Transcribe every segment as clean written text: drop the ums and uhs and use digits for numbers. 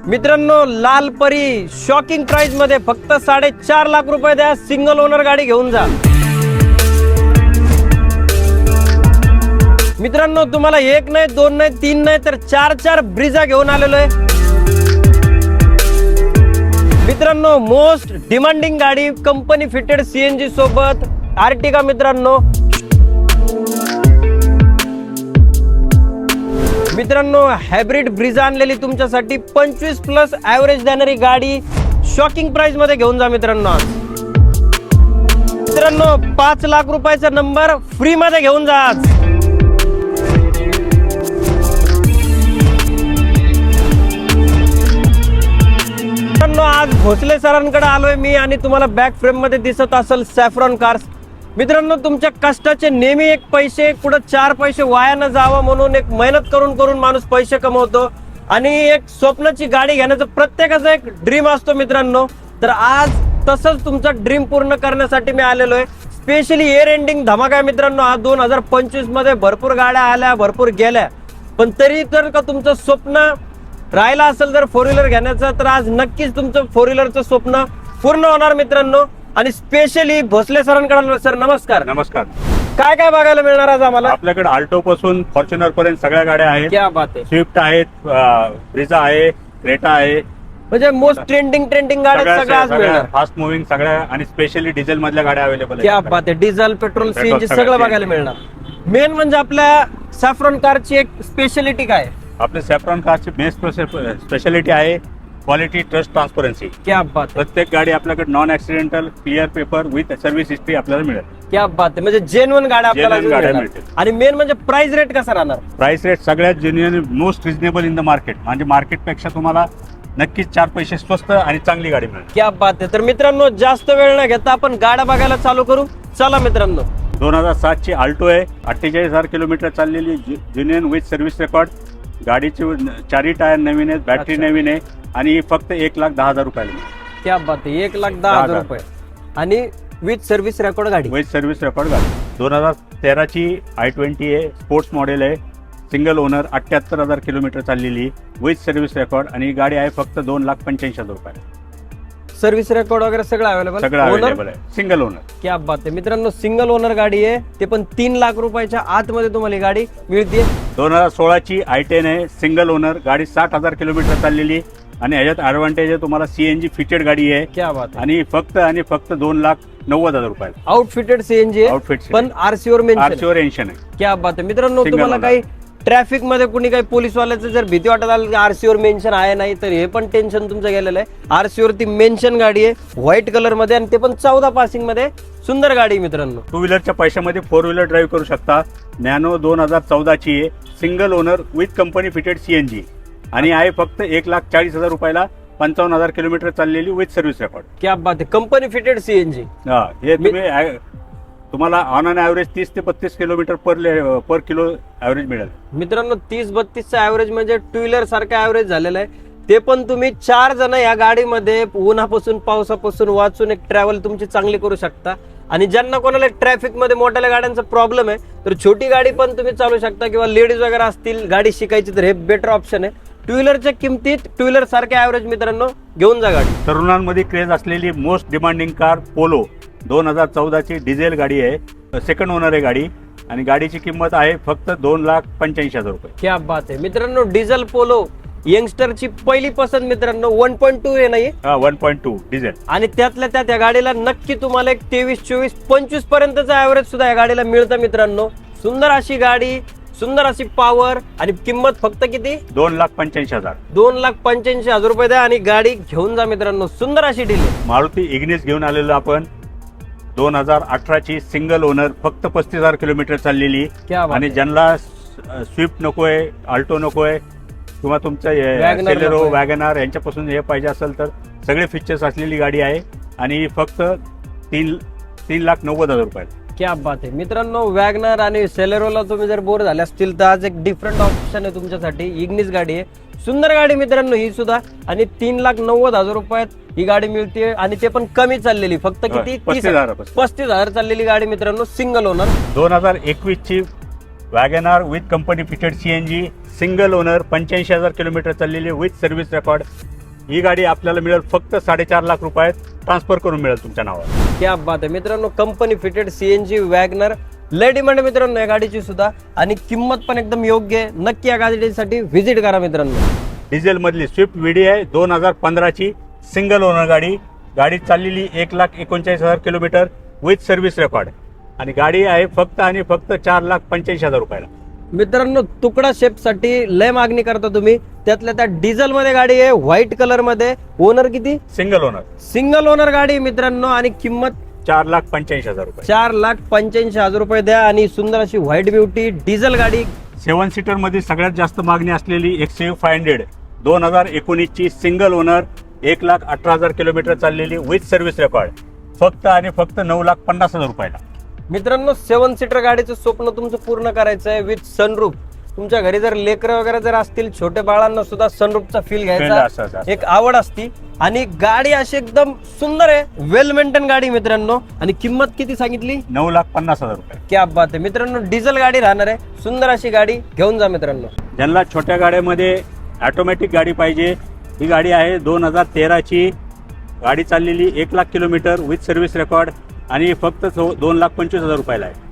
मित्रांनो लाल परी शॉकिंग प्राइस मध्ये फक्त 4.5 लाख रुपये द्या, सिंगल ओनर गाडी घेऊन जा। मित्रांनो तुम्हाला एक नाही, दोन नाही, तीन नाही तर चार ब्रिजा घेऊन आलेलो आहे। मित्रांनो मोस्ट डिमांडिंग गाडी कंपनी फिटेड सीएनजी सोबत आर्टिका। मित्रांनो हायब्रिड ब्रिजा आणलेली तुमच्यासाठी 25+ ऍव्हरेज देणारी गाडी शॉकिंग प्राइस मध्ये घेऊन जा मित्रांनो। 5 लाख रुपयाचा नंबर फ्री मध्ये घेऊन जा आज। आज भोसले सरांकडे आलोय मी आणि तुम्हाला बॅक फ्रेम मध्ये दिसत असेल सॅफ्रॉन कार्स। मित्रांनो तुमच्या कष्टाचे नेहमी एक पैसे कुठं 4 पैसे वाया न जावं म्हणून एक मेहनत करून माणूस पैसे कमवतो आणि एक स्वप्नाची गाडी घेण्याचं प्रत्येकाचा एक ड्रीम असतो मित्रांनो। तर आज तसंच तुमचा ड्रीम पूर्ण करण्यासाठी मी आलेलो आहे। स्पेशली इयर एंडिंग धमाका आहे मित्रांनो। हा 2025 मध्ये भरपूर गाड्या आल्या, भरपूर गेल्या, पण तरी तर का तुमचं स्वप्न राहिला असेल जर 4 व्हीलर घेण्याचं तर आज नक्कीच तुमचं 4 व्हीलरचं स्वप्न पूर्ण होणार मित्रांनो। आणि स्पेशली भोसले सरांकडे सर नमस्कार। नमस्कार। काय काय बघायला मिळणार आज आम्हाला? आपल्याकडे आल्टो पासून फॉर्च्युनर पर्यंत सगळ्या गाड्या आहेत। क्या बात आहे। स्विफ्ट आहेत, ब्रिझा आहे, क्रेटा आहे, म्हणजे मोस्ट ट्रेंडिंग गाड्या सगळ्या आज मिळणार। फास्ट मुव्हिंग सगळ्या आणि स्पेशली डिझेल मधल्या गाड्या अवेलेबल आहेत। क्या बात आहे। डिझेल, पेट्रोल, सीएनजी सगळं बघायला मिळणार। मेन म्हणजे आपल्या सॅफ्रॉन कारची एक स्पेशालिटी काय आहे? आपल्या सॅफ्रॉन कारची बेस्ट स्पेशालिटी आहे क्वालिटी, ट्रस्ट, ट्रान्सपरन्सी। क्या बात आहे। प्रत्येक गाडी आपल्याकडे non accidental clear paper with service history आपल्याला मिळेल। क्या बात आहे। म्हणजे जेन्युइन गाड्या आपल्याला मिळतील। आणि मेन म्हणजे प्राइस रेट कसा राहणार? प्राइस रेट सगळ्यात genuine, most reasonable in the market. म्हणजे मार्केट पेक्षा तुम्हाला नक्कीच 4 पैसे स्वस्त आणि चांगली गाडी मिळेल। क्या बात आहे। तर मित्रांनो जास्त वेळ न घेता आपण गाड्या बघायला चालू करू। चला मित्रांनो। 2007 ची आल्टो आहे, 48,000 किलोमीटर चाललेली, जेन्युइन विथ सर्व्हिस रेकॉर्ड। गाडीचे 4 टायर नवीन आहेत, बॅटरी नवीन आहे आणि फक्त 1,10,000 रुपयाला मिळेल। क्या बात आहे। 1,10,000 रुपये आणि विथ सर्व्हिस रेकॉर्ड गाडी। विथ सर्व्हिस रेकॉर्ड गाडी 2013 ची i20 आहे, स्पोर्ट्स मॉडेल आहे, सिंगल ओनर, 78,000 किलोमीटर चाललेली, विथ सर्व्हिस रेकॉर्ड आणि गाडी आहे फक्त 2,85,000 रुपयाला। सर्व्हिस रेकॉर्ड वगैरे सगळं अवेलेबल आहे, सिंगल ओनर। क्या बात आहे मित्रांनो। सिंगल ओनर गाडी आहे, ते पण 3 लाख रुपयाच्या आतमध्ये तुम्हाला ही गाडी मिळते। 2016 ची i10 आहे, सिंगल ओनर, गाडी 60,000 किलोमीटर चाललेली आणि ह्याच्यात ऍडव्हान्टेज आहे तुम्हाला सीएनजी फिटेड गाडी आहे। क्या बात आहे। आणि फक्त 2,90,000 रुपयाला आउटफिटेड सीएनजी आहे, आउटफिट पण आरसीओर मेन्शन आहे। क्या बात आहे मित्रांनो। तुम्हाला काही ट्रॅफिक मध्ये कुणी काही पोलीस वाल्याचं जर भीती वाटत आली आरसीओर मेन्शन आहे नाही तर हे पण टेन्शन तुमचं गेलेलं आहे। आरसीओर ती मेन्शन गाडी आहे, व्हाईट कलर मध्ये आणि ते पण 14 पासिंग मध्ये। सुंदर गाडी मित्रांनो। 2 व्हीलरच्या पैशामध्ये 4 व्हीलर ड्राईव्ह करू शकता। नॅनो 2014 ची आहे, single owner with company fitted CNG आणि आहे फक्त 1,40,000 रुपयाला, 55,000 किलोमीटर चाललेली विथ सर्व्हिस रेकॉर्ड। क्या बात आहे। Company fitted CNG. हे तुम्हाला ऑन अन ऍव्हरेज 30 ते 32 किलोमीटर पर किलो ऍव्हरेज मिळेल मित्रांनो। 30-32चा ऍव्हरेज म्हणजे 2 व्हीलर सारखा ऍव्हरेज झालेला आहे। ते पण तुम्ही 4 जण या गाडीमध्ये उन्हापासून पावसापासून वाचून एक ट्रॅव्हल तुमची चांगली करू शकता। आणि ज्यांना कोणाला ट्रॅफिक मध्ये मोठ्या गाड्यांचा प्रॉब्लेम आहे तर छोटी गाडी पण तुम्ही चालू शकता, किंवा लेडीज वगैरे असतील गाडी शिकायची तर हे बेटर ऑप्शन आहे। 2 व्हीलरच्या किमतीत 2 व्हीलर सारख्या ऍव्हरेज मित्रांनो घेऊन जा गाडी। तरुणांमध्ये क्रेज असलेली मोस्ट डिमांडिंग कार पोलो 2014 ची डिझेल गाडी आहे, सेकंड ओनर आहे गाडी आणि गाडीची किंमत आहे फक्त 2,85,000 रुपये। क्या बात आहे मित्रांनो। डिझेल पोलो यंगस्टरची पहिली पसंत मित्रांनो। 1.2 आहे नाही, 1.2 डिझेल आणि त्यातल्या त्यात या गाडीला नक्की तुम्हाला एक 23, 24, 25 पर्यंतचा ऍव्हरेज सुद्धा या गाडीला मिळतं मित्रांनो। सुंदर अशी गाडी, सुंदर अशी पॉवर आणि किंमत फक्त किती? 2,85,000। 2,85,000 रुपये द्या आणि गाडी घेऊन जा मित्रांनो। सुंदर अशी डील। मारुती इग्निस घेऊन आलेलो आपण, 2018 ची सिंगल ओनर, फक्त 35,000 किलोमीटर चाललेली आणि ज्यांना स्विफ्ट नकोय, आल्टो नकोय किंवा तुमचं सेलेरो, वॅगनार यांच्यापासून हे पाहिजे असेल तर सगळे फीचर्स असलेली गाडी आहे आणि फक्त 3,90,000 रुपयाला। क्या बात आहे मित्रांनो। वॅगनर आणि सेलेरोला तुम्ही जर बोर झाले असतील तर आज एक डिफरंट ऑप्शन आहे तुमच्यासाठी। इग्निस गाडी आहे, सुंदर गाडी मित्रांनो ही सुद्धा, आणि 3,90,000 रुपयात ही गाडी मिळते आणि ते पण कमी चाललेली, फक्त किती? 35,000 चाललेली गाडी मित्रांनो, सिंगल ओनर। 2021 ची WagonR with company fitted CNG, single owner, 85,000 kilometre चाललेली विथ सर्व्हिस रेकॉर्ड, ही गाडी आपल्याला मिळेल फक्त 4.5 लाख रुपयात ट्रान्सफर करून मिळेल तुमच्या नावावर. क्या बात आहे मित्रांनो, कंपनी फिटेड CNG वॅगनर लय डिमांड मित्रांनो या गाडीची सुद्धा, आणि किंमत पण एकदम योग्य आहे. नक्की या गाडीसाठी व्हिजिट करा मित्रांनो. डिझेल मधली स्विफ्ट VDI 2015 ची सिंगल ओनर गाडी. गाडी चाललेली 1,39,000 किलोमीटर विथ सर्व्हिस रेकॉर्ड, आणि गाडी आहे फक्त आणि फक्त 4,85,000 रुपयाला. मित्रांनो तुकडा शेप साठी लय मागणी करता तुम्ही, त्यातल्या त्या डिझेल मध्ये गाडी आहे, व्हाईट कलर मध्ये. ओनर किती? Single owner. सिंगल ओनर गाडी आहे मित्रांनो, आणि किंमत 4,85,000 रुपये. 4,85,000 रुपये द्या, आणि सुंदर अशी व्हाईट ब्युटी डिझेल गाडी. 7 सीटर मध्ये सगळ्यात जास्त मागणी असलेली XUV 500 2019 ची सिंगल ओनर 1,18,000 किलोमीटर चाललेली विथ सर्व्हिस रेकॉर्ड, फक्त आणि फक्त 9,50,000 रुपयाला. मित्रांनो 7 सीटर गाडीचं स्वप्न तुमचं पूर्ण करायचं आहे विथ सनरूफ. तुमच्या घरी जर लेकरं वगैरे जर असतील, छोटे बाळांना सुद्धा सनरूफचा फील घ्यायचा एक आवड असती, आणि गाडी अशी एकदम सुंदर आहे, वेल मेंटेन गाडी मित्रांनो. आणि किंमत किती सांगितली? 9,50,000 रुपये. क्या बात आहे मित्रांनो, डिझेल गाडी राहणार आहे, सुंदर अशी गाडी घेऊन जा मित्रांनो. ज्यांना छोट्या गाड्यामध्ये ऑटोमॅटिक गाडी पाहिजे, ही गाडी आहे 2013 ची. गाडी चाललेली 1,00,000 किलोमीटर विथ सर्व्हिस रेकॉर्ड, आणि फक्त 2,25,000 रुपयाला आहे.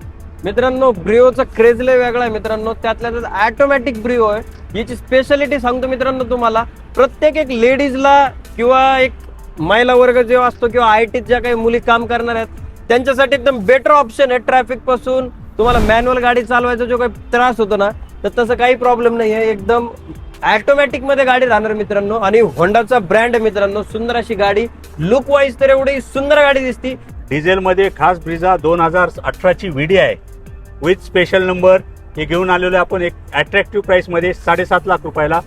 मित्रांनो ब्रिओचा क्रेज लय वेगळा आहे मित्रांनो, त्यातल्या त्यात ऑटोमॅटिक ब्रिओ आहे. याची स्पेशालिटी सांगतो मित्रांनो तुम्हाला, प्रत्येक एक लेडीजला किंवा एक महिला वर्ग जो असतो किंवा IT ज्या काही मुली काम करणार आहेत त्यांच्यासाठी एकदम बेटर ऑप्शन आहे. ट्रॅफिक पासून तुम्हाला मॅन्युअल गाडी चालवायचा जो काही त्रास होतो ना, तर तसं काही प्रॉब्लेम नाही आहे. एकदम ऑटोमॅटिक मध्ये गाडी राहणार मित्रांनो, आणि होंडाचा ब्रँड आहे मित्रांनो. सुंदर अशी गाडी, लुक वाईज तर एवढी सुंदर गाडी दिसती. डिझेल मध्ये खास ब्रिझा 2018 ची VDI विथ स्पेशल नंबर हे घेऊन आलेलो आपण एक अट्रॅक्टिव्ह प्राइस मध्ये 7.5 लाख रुपयाला.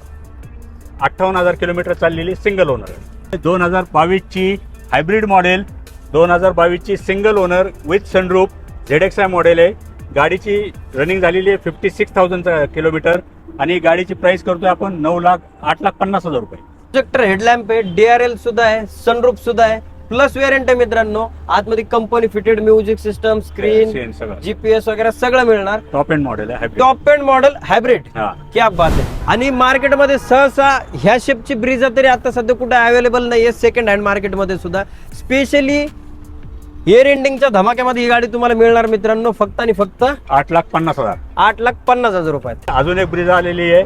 58,000 किलोमीटर चाललेली सिंगल ओनर. 2022 ची हायब्रिड मॉडेल, 2022 ची single owner with sunroof ZXi model आहे. गाडीची रनिंग झालेली आहे 56,000 किलोमीटर, आणि गाडीची प्राइस करतोय आपण 8,50,000 रुपये. प्रोजेक्टर हेडलॅम्प आहे, DRL सुद्धा आहे, सनरूफ सुद्धा आहे, प्लस वेरियंट आहे मित्रांनो. आतमध्ये company fitted music system, screen, GPS वगैरे सगळं मिळणार. टॉप एंड मॉडेल आहे, टॉप एंड मॉडेल हायब्रिड. क्या बात आहे. आणि मार्केटमध्ये सहसा ह्या शेपची ब्रिझा तरी आता सध्या कुठे अवेलेबल नाहीये सेकंड हँड मार्केटमध्ये सुद्धा. स्पेशली इयर एंडिंगच्या धमाक्यामध्ये ही गाडी तुम्हाला मिळणार मित्रांनो, फक्त आणि फक्त 8,50,000. 8,50,000 रुपयात. अजून एक ब्रिझा आलेली आहे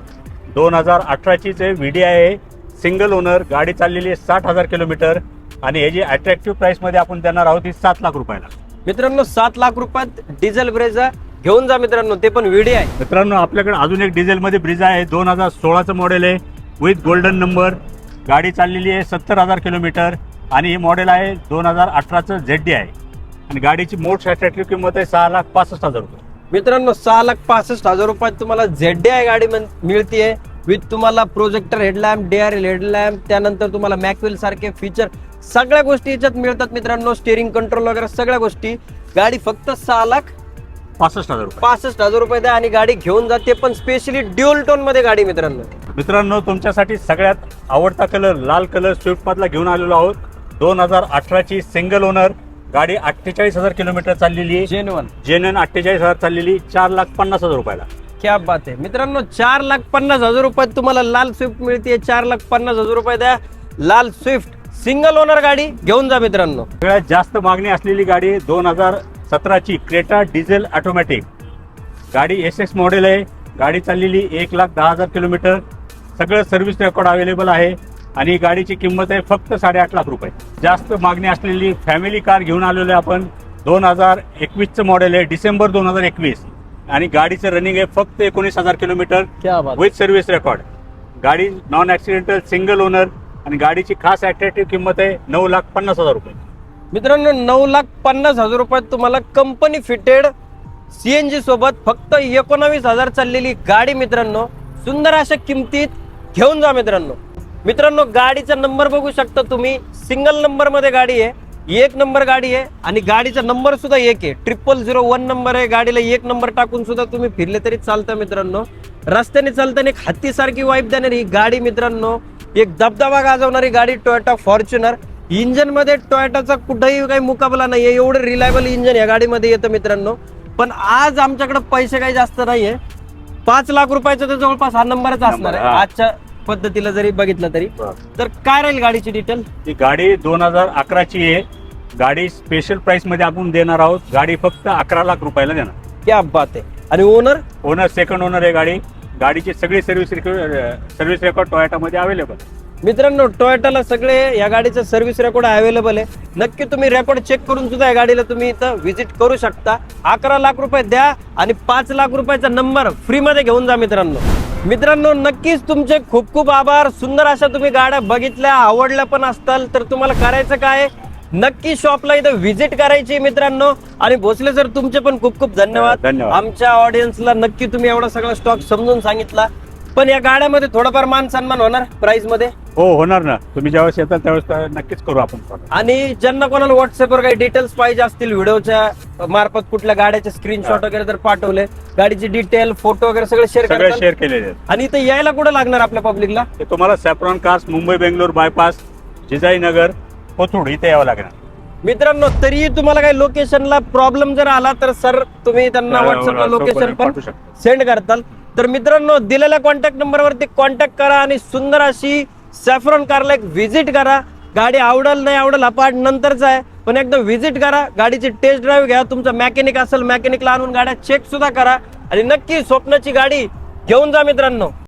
2018 चीच आहे, VDI आहे, सिंगल ओनर. गाडी चाललेली आहे 60,000 किलोमीटर, आणि याची अट्रॅक्टिव्ह प्राइस मध्ये आपण देणार आहोत 7 लाख रुपयाला. मित्रांनो 7 लाख रुपयात डिझेल ब्रेझा घेऊन जा मित्रांनो, ते पण VDI. मित्रांनो आपल्याकडे अजून एक डिझेल मध्ये ब्रिझा आहे, 2016चं मॉडेल आहे विथ गोल्डन नंबर. गाडी चाललेली आहे 70,000 किलोमीटर, आणि हे मॉडेल आहे 2018चं ZDI, आणि गाडीची मोस्ट अट्रॅक्टिव्ह किंमत आहे 6,65,000 रुपये. मित्रांनो 6,65,000 रुपयात तुम्हाला ZDI गाडी मिळतीये विथ तुम्हाला प्रोजेक्टर हेडलॅम्प, DRL हेडलॅम्प, त्यानंतर तुम्हाला मॅक्वेल सारखे फीचर सगळ्या गोष्टी याच्यात मिळतात मित्रांनो. स्टेअरिंग कंट्रोल वगैरे सगळ्या गोष्टी. गाडी फक्त 6,65,000 रुपये द्या, आणि गाडी घेऊन जा, ते पण स्पेशली ड्युअल टोन मध्ये गाडी मित्रांनो. मित्रांनो तुमच्यासाठी सगळ्यात आवडता कलर लाल कलर स्विफ्ट मधला घेऊन आलेलो आहोत. 2018 ची सिंगल ओनर. गाडी 48,000 किलोमीटर चाललेली आहे, जेन्युइन 48,000 चाललेली, 4,50,000 रुपयाला. क्या बात आहे मित्रांनो, 4,50,000 रुपयात तुम्हाला लाल स्विफ्ट मिळते. 4,50,000 रुपये द्या, लाल स्विफ्ट सिंगल ओनर गाडी घेऊन जा मित्रांनो. सगळ्यात जास्त मागणी असलेली गाडी 2017 ची क्रेटा डिझेल ऑटोमॅटिक. गाडी SX मॉडेल आहे. गाडी चाललेली 1,10,000 किलोमीटर. सगळं सर्व्हिस रेकॉर्ड अवेलेबल आहे, आणि गाडीची किंमत आहे फक्त 8.5 लाख रुपये. जास्त मागणी असलेली फॅमिली कार घेऊन आलेलो आहे आपण. 2021चं मॉडेल आहे, डिसेंबर 2021, आणि गाडीचं रनिंग आहे फक्त 19,000 किलोमीटर विथ सर्व्हिस रेकॉर्ड. गाडी नॉन ऍक्सिडेंटल सिंगल ओनर, आणि गाडीची खास अट्रॅक्टिव्ह किंमत आहे 9,50,000 रुपये. मित्रांनो 9,50,000 रुपयात तुम्हाला कंपनी फिटेड CNG सोबत फक्त 19,000 चाललेली गाडी मित्रांनो, सुंदर अशा किमतीत घेऊन जा मित्रांनो. मित्रांनो गाडीचा नंबर बघू शकता तुम्ही, सिंगल नंबर मध्ये गाडी आहे, 1 नंबर गाडी आहे, आणि गाडीचा नंबर सुद्धा 1 आहे, 0001 नंबर आहे. गाडीला 1 नंबर टाकून सुद्धा तुम्ही फिरले तरी चालतं मित्रांनो. रस्त्याने चालताना एक हत्तीसारखी वाईब देणारी ही गाडी मित्रांनो, एक दबदबा गाजवणारी गाडी टोयोटा फॉर्च्युनर. इंजन मध्ये टोयोटाचा कुठेही काही मुकाबला नाहीये, एवढं रिलायबल इंजन या गाडीमध्ये येतं मित्रांनो. पण आज आमच्याकडे पैसे काही जास्त नाहीये, 5 लाख रुपयाचा तर जवळपास हा नंबरच असणार आहे आजच्या पद्धतीला जरी बघितलं तरी तर काय राहील गाडीची डिटेल? ही गाडी 2011 ची आहे. गाडी स्पेशल प्राइस मध्ये आपण देणार आहोत. गाडी फक्त 11 लाख रुपयाला देणार. क्या बात आहे. आणि ओनर सेकंड ओनर आहे गाडी. गाडीची सगळी सर्व्हिस रेकॉर्ड टोयोटा मध्ये अवेलेबल. मित्रांनो, टोयोटाला सगळे या गाडीचं सर्व्हिस रेकॉर्ड अवेलेबल आहे. नक्की तुम्ही रेकॉर्ड चेक करून सुद्धा या गाडीला तुम्ही इथं व्हिजिट करू शकता. 11 लाख रुपये द्या आणि 5 लाख रुपयाचा नंबर फ्री मध्ये घेऊन जा. मित्रांनो नक्कीच तुमचे खूप खूप आभार. सुंदर अशा तुम्ही गाड्या बघितल्या, आवडल्या पण असताल तर तुम्हाला करायचं काय, नक्की शॉपला इथं व्हिजिट करायची मित्रांनो. आणि भोसले सर तुमचे पण खूप खूप धन्यवाद. आमच्या ऑडियन्सला नक्की तुम्ही एवढा सगळा स्टॉक समजून सांगितला. पण या गाड्यामध्ये थोडाफार मान सन्मान होणार प्राइस मध्ये? हो होणार ना. तुम्ही ज्यावेळेस येतात त्यावेळेस नक्कीच करू आपण. आणि ज्यांना कोणाला व्हॉट्सअपवर काही डिटेल्स पाहिजे असतील, व्हिडिओच्या मार्फत कुठल्या गाड्याचे स्क्रीनशॉट वगैरे जर पाठवले, गाडीची डिटेल फोटो वगैरे सगळे शेअर केलेले आहेत. आणि इथे यायला कुठं लागणार आपल्या पब्लिकला? तुम्हाला saffron cars, Mumbai Bangalore bypass, Jijainagar, Kothrud इथे यावं लागणार. मित्रांनो तरीही तुम्हाला काही लोकेशनला प्रॉब्लेम जर आला तर सर तुम्ही त्यांना व्हॉट्सअपला लोकेशन पण सेंड करताल. तर मित्रांनो दिलेल्या कॉन्टॅक्ट नंबरवरती कॉन्टॅक्ट करा आणि सुंदर अशी सॅफ्रॉन कारला एक व्हिजिट करा. गाडी आवडल नाही आवडल हा पार्ट नंतरचा आहे, पण एकदम व्हिजिट करा. गाडीची टेस्ट ड्राईव्ह घ्या. तुमचा मेकॅनिक असेल मेकॅनिकला आणून गाड्या चेक सुद्धा करा आणि नक्की स्वप्नाची गाडी घेऊन जा मित्रांनो.